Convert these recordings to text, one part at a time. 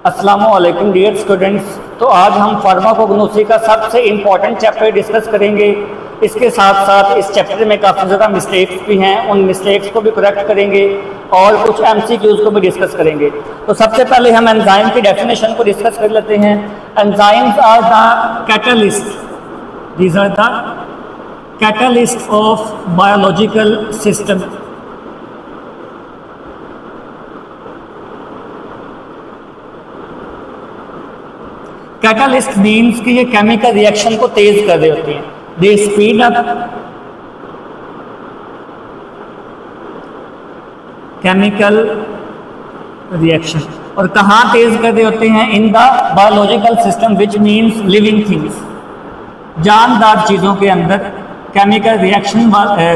अस्सलामुअलैकुम dear students. तो आज हम फार्माकोग्नोसी का सबसे इम्पॉर्टेंट चैप्टर डिस्कस करेंगे। इसके साथ साथ इस चैप्टर में काफ़ी ज़्यादा मिस्टेक्स भी हैं, उन मिस्टेक्स को भी करेक्ट करेंगे और कुछ एमसीक्यूज़ को भी डिस्कस करेंगे। तो सबसे पहले हम एंजाइम की डेफिनेशन को डिस्कस कर लेते हैं। Enzymes are the catalyst, these are the catalyst of biological system. Catalyst means कि ये केमिकल रिएक्शन को तेज कर रहे होते हैं। दे स्पीड अप केमिकल रिएक्शन। और कहाँ तेज कर रहे होते हैं? In the biological system which means living things. जानदार चीज़ों के अंदर केमिकल रिएक्शन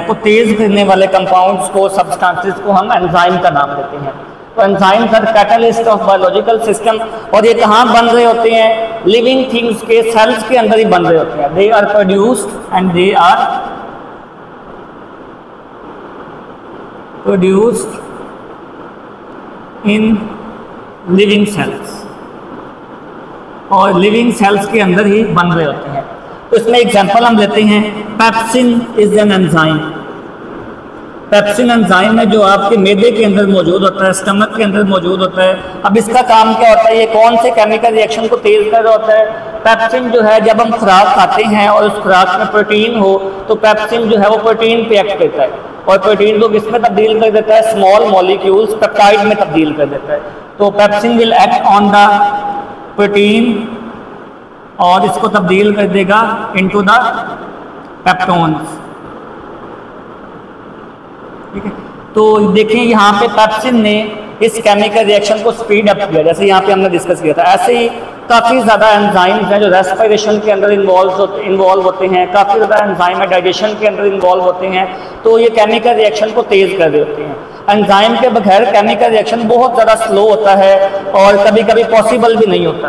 को तेज करने वाले कंपाउंड्स को, सब्सटेंसेस को हम एंजाइम का नाम देते हैं। तो enzymes are catalyst of biological system. और ये कहाँ बन रहे होते हैं? लिविंग थिंग्स के सेल्स के अंदर ही बन रहे होते हैं। They are produced and they are produced in living cells, और लिविंग सेल्स के अंदर ही बन रहे होते हैं। तो इसमें एग्जांपल हम लेते हैं। Pepsin is an enzyme. Pepsin enzyme है जो आपके मैदे के अंदर मौजूद होता है, स्टमक के अंदर मौजूद होता है। अब इसका काम क्या होता है? ये कौन से केमिकल रिएक्शन को तेज कर रहा होता है? पेप्सिन जो है, जब हम खुराक खाते हैं और उस खुराक में प्रोटीन हो तो पेप्सिन जो है वो प्रोटीन पे एक्ट करता है, और प्रोटीन को किसमें तब्दील कर देता है? स्मॉल मॉलिक्यूल्स पेप्टाइड में तब्दील कर देता है। तो pepsin will act on the protein और इसको तब्दील कर देगा इनटू द पेप्टोन्स। ठीक है, तो देखें यहाँ पे पेप्सिन ने इस केमिकल रिएक्शन को स्पीड अप किया, जैसे यहाँ पे हमने डिस्कस किया था। ऐसे ही काफ़ी ज़्यादा एंजाइम्स हैं जो रेस्पिरेशन के अंदर इन्वॉल्व होते हैं। काफ़ी ज़्यादा एंजाइम है डाइजेशन के अंदर इन्वॉल्व होते हैं। तो ये केमिकल रिएक्शन को तेज़ कर रहे होते हैं। एंजाइम के बगैर केमिकल रिएक्शन बहुत ज़्यादा स्लो होता है और कभी कभी पॉसिबल भी नहीं होता।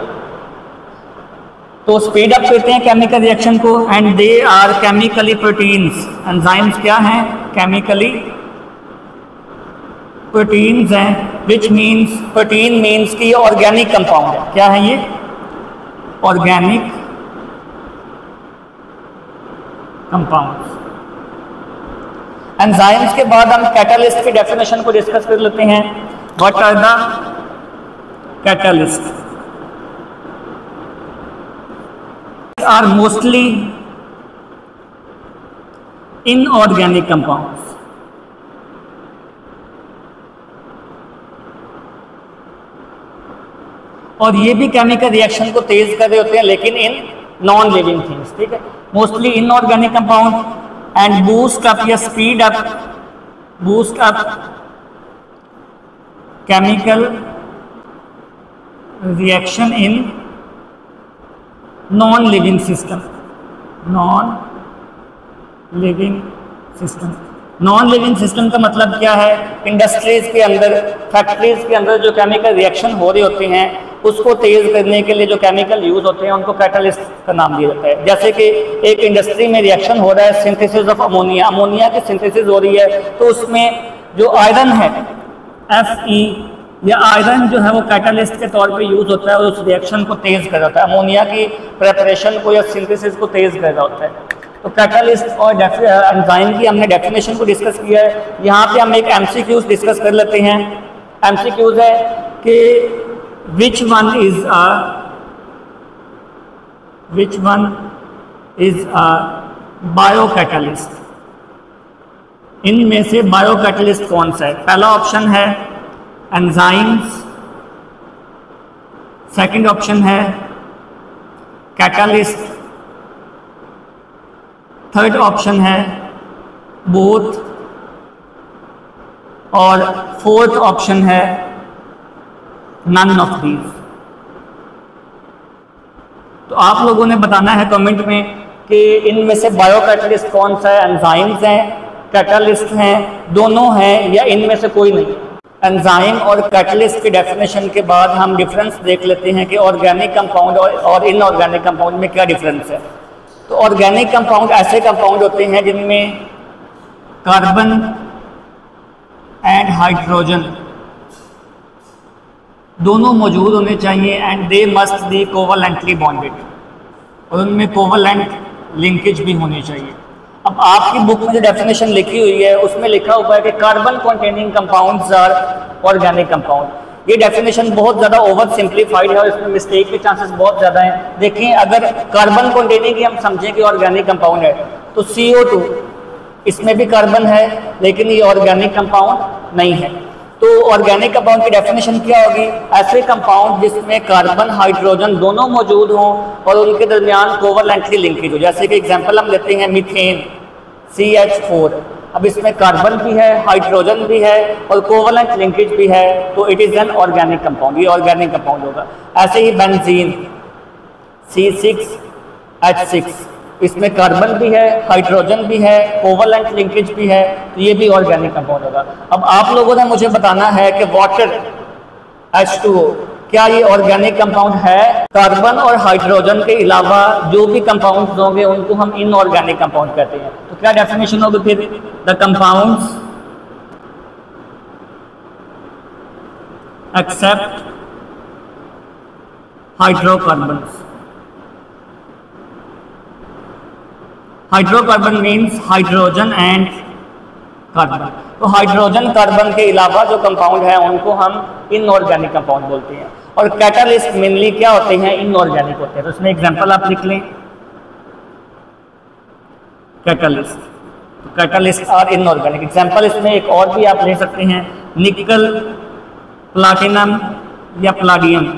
तो स्पीड अप करते हैं केमिकल रिएक्शन को। And they are chemically proteins. Enzymes क्या हैं? केमिकली प्रोटीन्स हैं। विच मीन्स, प्रोटीन मीन्स कि ये ऑर्गेनिक कंपाउंड है। क्या है ये? Organic compounds. एंजाइम्स के बाद हम कैटलिस्ट की डेफिनेशन को डिस्कस कर लेते हैं। What are the catalyst? Are mostly inorganic compounds. और ये भी केमिकल रिएक्शन को तेज कर रहे होते हैं, लेकिन इन नॉन लिविंग थिंग्स। ठीक है, mostly inorganic compound. And boost up या speed up chemical reaction in non living system. Non living system. Non living system का मतलब क्या है? इंडस्ट्रीज के अंदर, फैक्ट्रीज के अंदर जो केमिकल रिएक्शन हो रहे होते हैं उसको तेज करने के लिए जो केमिकल यूज होते हैं उनको कैटलिस्ट का नाम दिया जाता है। जैसे कि एक इंडस्ट्री में रिएक्शन हो रहा है, सिंथेसिस ऑफ अमोनिया, अमोनिया की सिंथेसिस हो रही है, तो उसमें जो आयरन है Fe या आयरन जो है वो कैटलिस्ट के तौर पे यूज होता है और उस रिएक्शन को तेज कर रहा है, अमोनिया की प्रेपरेशन को या सिंथेसिस को तेज कर रहा होता है। तो कैटलिस्ट और एंजाइम की हमने डेफिनेशन को डिस्कस किया है। यहाँ पे हम एक एमसीक्यूज डिस्कस कर लेते हैं। एमसीक्यूज है कि which one is a biocatalyst? इनमें से बायोकैटलिस्ट कौन सा है? पहला ऑप्शन है एंजाइम्स, सेकंड ऑप्शन है कैटलिस्ट, थर्ड ऑप्शन है बोथ, और फोर्थ ऑप्शन है नन ऑफ दीज। तो आप लोगों ने बताना है कमेंट में कि इनमें से बायोकैटलिस्ट कौन सा है? एंजाइम्स हैं, कैटलिस्ट हैं, दोनों हैं, या इनमें से कोई नहीं? एंजाइम और कैटलिस्ट की डेफिनेशन के बाद हम डिफरेंस देख लेते हैं कि ऑर्गेनिक कंपाउंड और इनऑर्गेनिक कंपाउंड में क्या डिफरेंस है। तो ऑर्गेनिक कंपाउंड ऐसे कंपाउंड होते हैं जिनमें कार्बन एंड हाइड्रोजन दोनों मौजूद होने चाहिए and they must be covalently bonded, और उनमें कोवलेंट लिंकेज भी होनी चाहिए। अब आपकी बुक में जो डेफिनेशन लिखी हुई है उसमें लिखा हुआ है कि carbon containing compounds are organic compound. ये डेफिनेशन बहुत ज़्यादा ओवर सिंप्लीफाइड है और इसमें मिस्टेक के चांसेस बहुत ज़्यादा हैं। देखिए, अगर कार्बन कंटेनिंग की हम समझें कि ऑर्गेनिक कंपाउंड है तो CO2 इसमें भी कार्बन है, लेकिन ये ऑर्गेनिक कंपाउंड नहीं है। तो ऑर्गेनिक कंपाउंड की डेफिनेशन क्या होगी? ऐसे कंपाउंड जिसमें कार्बन हाइड्रोजन दोनों मौजूद हों और उनके दरमियान कोवलेंटली लिंकेज हो। जैसे कि एग्जांपल हम लेते हैं मीथेन CH4। अब इसमें कार्बन भी है, हाइड्रोजन भी है और कोवलेंट लिंकेज भी है, तो it is an organic compound, ये ऑर्गेनिक कंपाउंड होगा। ऐसे ही बेंजीन C6H6, इसमें कार्बन भी है, हाइड्रोजन भी है, कोवलेंट लिंकेज भी है, तो ये भी ऑर्गेनिक कंपाउंड होगा। अब आप लोगों ने मुझे बताना है कि वाटर H2O क्या ये ऑर्गेनिक कंपाउंड है? कार्बन और हाइड्रोजन के अलावा जो भी कंपाउंड्स होंगे उनको हम इनऑर्गेनिक कंपाउंड कहते हैं। तो क्या डेफिनेशन होगी फिर? The compounds except hydrocarbons. Hydrocarbon means hydrogen and carbon. तो हाइड्रोजन कार्बन के अलावा जो कंपाउंड है उनको हम इनऑर्गेनिक कंपाउंड बोलते हैं। और कैटालिस्ट मेनली क्या होते हैं? इनऑर्गेनिक होते हैं। तो इसमें एग्जांपल आप लिख लें, कैटालिस्ट। तो कैटालिस्ट आर इनऑर्गेनिक। एग्जांपल इसमें एक और भी आप ले सकते हैं, निकल, प्लाटिनम या प्लाडियम,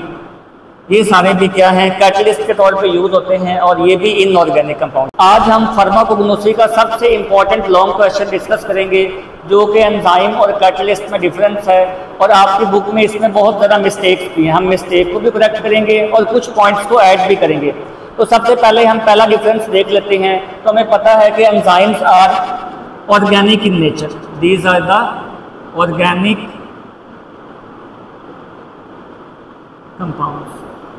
ये सारे भी क्या हैं? कैटलिस्ट के तौर पे यूज होते हैं और ये भी इनऑर्गेनिक कंपाउंड। आज हम फार्माकोग्नोसी का सबसे इंपॉर्टेंट लॉन्ग क्वेश्चन डिस्कस करेंगे, जो कि एंजाइम और कैटलिस्ट में डिफरेंस है। और आपकी बुक में इसमें बहुत ज़्यादा मिस्टेक्स भी हैं, हम मिस्टेक को भी करेक्ट करेंगे और कुछ पॉइंट्स को ऐड भी करेंगे। तो सबसे पहले हम पहला डिफरेंस देख लेते हैं। तो हमें पता है कि enzymes are organic in nature, these are the organic compounds.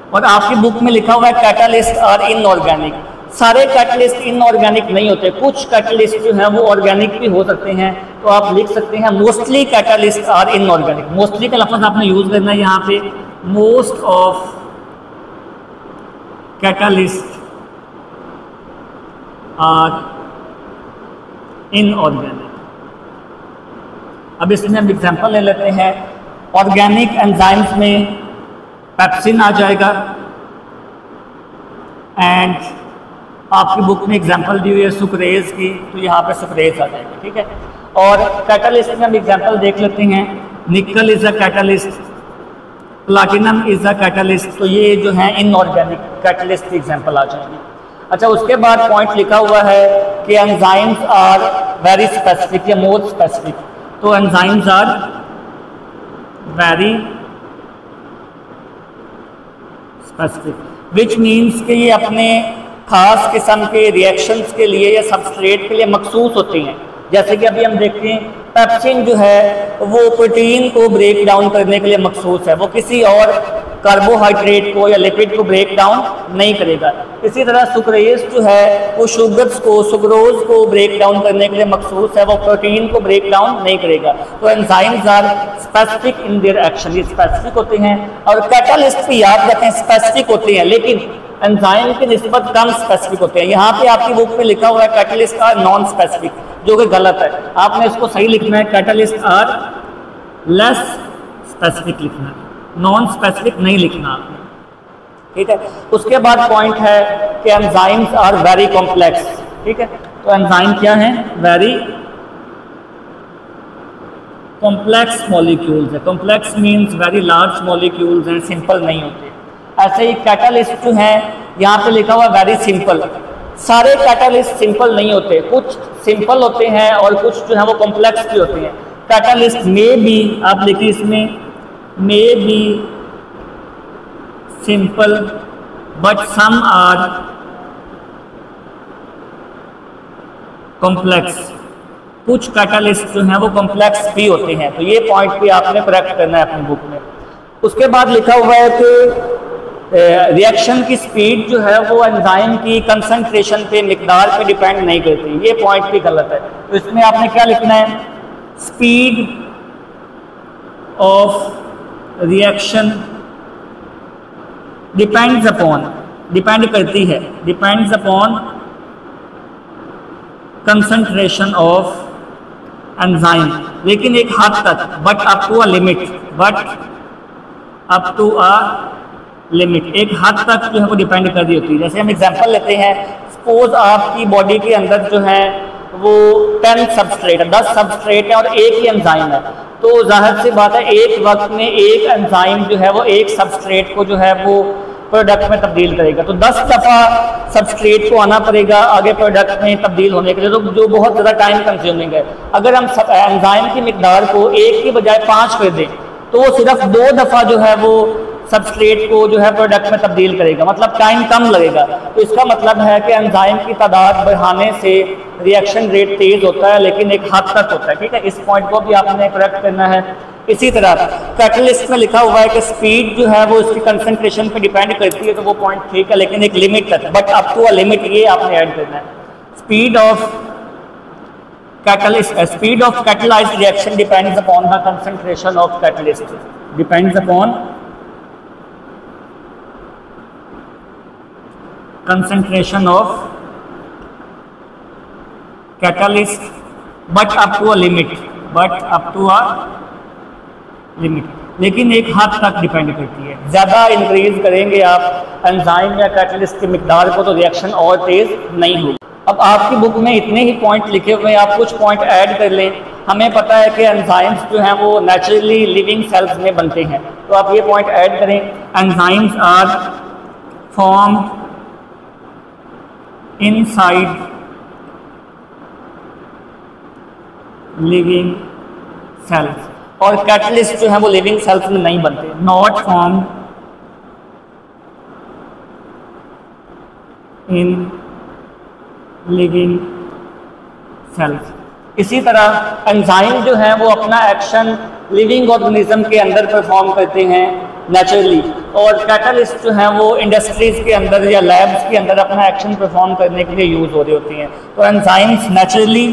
और आपकी बुक में लिखा हुआ है कैटालिस्ट आर इनऑर्गेनिक। सारे कैटलिस्ट इनऑर्गेनिक नहीं होते, कुछ कैटलिस्ट जो हैं वो ऑर्गेनिक भी हो सकते हैं। तो आप लिख सकते हैं mostly catalyst are inorganic. Mostly का लफ्ज़ आपने यूज करना है यहाँ पे, most of catalyst are inorganic. अब इसमें हम एग्जांपल ले लेते हैं। ऑर्गेनिक एंजाइम्स में पेप्सिन आ जाएगा एंड आपकी बुक में एग्जांपल दी हुई है सुक्रेज की, तो यहाँ पे सुक्रेज आ जाएगा, ठीक है। और कैटालिस्ट में हम एग्जांपल देख लेते हैं, निकल is a catalyst, platinum is a catalyst, तो ये जो है इनऑर्गेनिक कैटालिस्ट की एग्जांपल आ जाएंगे। अच्छा, उसके बाद पॉइंट लिखा हुआ है कि एंजाइम्स आर वेरी स्पेसिफिक या मोर स्पेसिफिक। तो enzymes are very specific, which means कि ये अपने खास किस्म के रिएक्शंस के लिए या सबस्ट्रेट के लिए मखसूस होती हैं। जैसे कि अभी हम देखते हैं पेप्सिन जो है वो प्रोटीन को ब्रेक डाउन करने के लिए मखसूस है, वो किसी और कार्बोहाइड्रेट को या लिपिड को ब्रेक डाउन नहीं करेगा। इसी तरह सुक्रेज जो है वो शुगर्स को, सुक्रोज को ब्रेक डाउन करने के लिए मखसूस है, वो प्रोटीन को ब्रेक डाउन नहीं करेगा। तो enzymes are specific in their action, ये स्पेसिफिक होते हैं। और कैटालिस्ट भी याद रखें स्पेसिफिक होते हैं, लेकिन एंजाइम की निस्बत कम स्पेसिफिक होते हैं। यहाँ पे आपकी बुक में लिखा हुआ है कैटालिस्ट आर नॉन स्पेसिफिक, जो कि गलत है। आपने इसको सही लिखना है, कैटालिस्ट आर लेस स्पेसिफिक लिखना है, नॉन स्पेसिफिक नहीं लिखना आपने, ठीक है। उसके बाद पॉइंट है कि एंजाइम्स आर वेरी कॉम्प्लेक्स, ठीक है। तो एंजाइम क्या है? वेरी कॉम्प्लेक्स मॉलिक्यूल्स है। Complex means very large molecules हैं, सिंपल नहीं होते। ऐसे ही कैटालिस्ट जो है यहाँ पे लिखा हुआ वेरी सिंपल। सारे कैटालिस्ट सिंपल नहीं होते, कुछ सिंपल होते हैं और कुछ जो है वो कॉम्प्लेक्स भी होते हैं। कैटालिस्ट में भी आप देखिए इसमें may be simple but some are complex, कुछ कैटालिस्ट जो हैं वो कॉम्प्लेक्स भी होते हैं। तो ये पॉइंट भी आपने करेक्ट करना है अपनी बुक में। उसके बाद लिखा हुआ है कि रिएक्शन की स्पीड जो है वो एंजाइम की कंसंट्रेशन पे, मिकदार पे डिपेंड नहीं करती। ये पॉइंट भी गलत है। तो इसमें आपने क्या लिखना है? Speed of reaction depends upon, depend करती है, depends upon concentration of enzyme, लेकिन एक हद तक, but up to a limit, but up to a limit, एक हद तक जो है वो डिपेंड कर रही होती है। जैसे हम एग्जांपल लेते हैं, सपोज आपकी बॉडी के अंदर जो है वो 10 सबस्ट्रेट है, 10 सबस्ट्रेट है और एक ही एंजाइम है, तो जाहिर सी बात है एक वक्त में एक एंजाइम जो है वो एक सबस्ट्रेट को जो है वो प्रोडक्ट में तब्दील करेगा, तो 10 दफ़ा सबस्ट्रेट को आना पड़ेगा आगे प्रोडक्ट में तब्दील होने के लिए, तो जो बहुत ज़्यादा टाइम कंज्यूमिंग है। अगर हम एंजाइम की मिकदार को 1 की बजाय 5 कर दें तो वो सिर्फ 2 दफ़ा जो है वो सबस्ट्रेट को जो है प्रोडक्ट में तब्दील करेगा, मतलब टाइम कम लगेगा। तो इसका मतलब है कि एंजाइम की तादाद बढ़ाने से रिएक्शन रेट तेज़ होता है, लेकिन एक हद तक होता है। ठीक है, इस पॉइंट को भी आपने करेक्ट करना है। इसी तरह कैटलिस्ट में लिखा हुआ है कि स्पीड जो है वो इसकी कंसंट्रेशन पे डिपेंड करती है, तो वो पॉइंट ठीक है, लेकिन एक लिमिट तक, but up to a limit, ये आपने ऐड करना है। Speed of catalyst, speed of catalyzed reaction depends upon the concentration of catalyst, depends upon concentration of catalyst, but up to a limit, but up to a limit, लेकिन एक हद तक depend करती है। ज़्यादा इंक्रीज करेंगे आप एंजाइम या कैटलिस्ट की मिकदार को तो रिएक्शन और तेज़ नहीं होगी। अब आपकी बुक में इतने ही पॉइंट लिखे हुए हैं, आप कुछ पॉइंट ऐड कर लें। हमें पता है कि एंजाइम्स जो हैं वो नेचुरली लिविंग सेल्स में बनते हैं, तो आप ये पॉइंट ऐड करें। Enzymes are formed inside living cells, और कैटलिस्ट जो है वो लिविंग सेल्स में नहीं बनते, not formed in living cells. इसी तरह एंजाइम जो है वो अपना एक्शन लिविंग ऑर्गेनिज्म के अंदर परफॉर्म करते हैं नेचुरली, और कैटलिस्ट जो है वो इंडस्ट्रीज के अंदर या लैब्स के अंदर अपना एक्शन परफॉर्म करने के लिए यूज हो रही होती हैं। तो enzymes naturally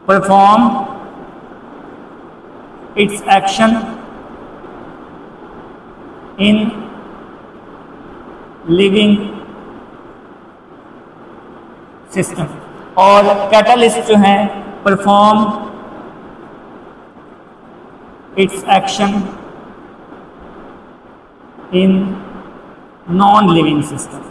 perform it's action in living system, और कैटलिस्ट जो है perform it's action in non living system.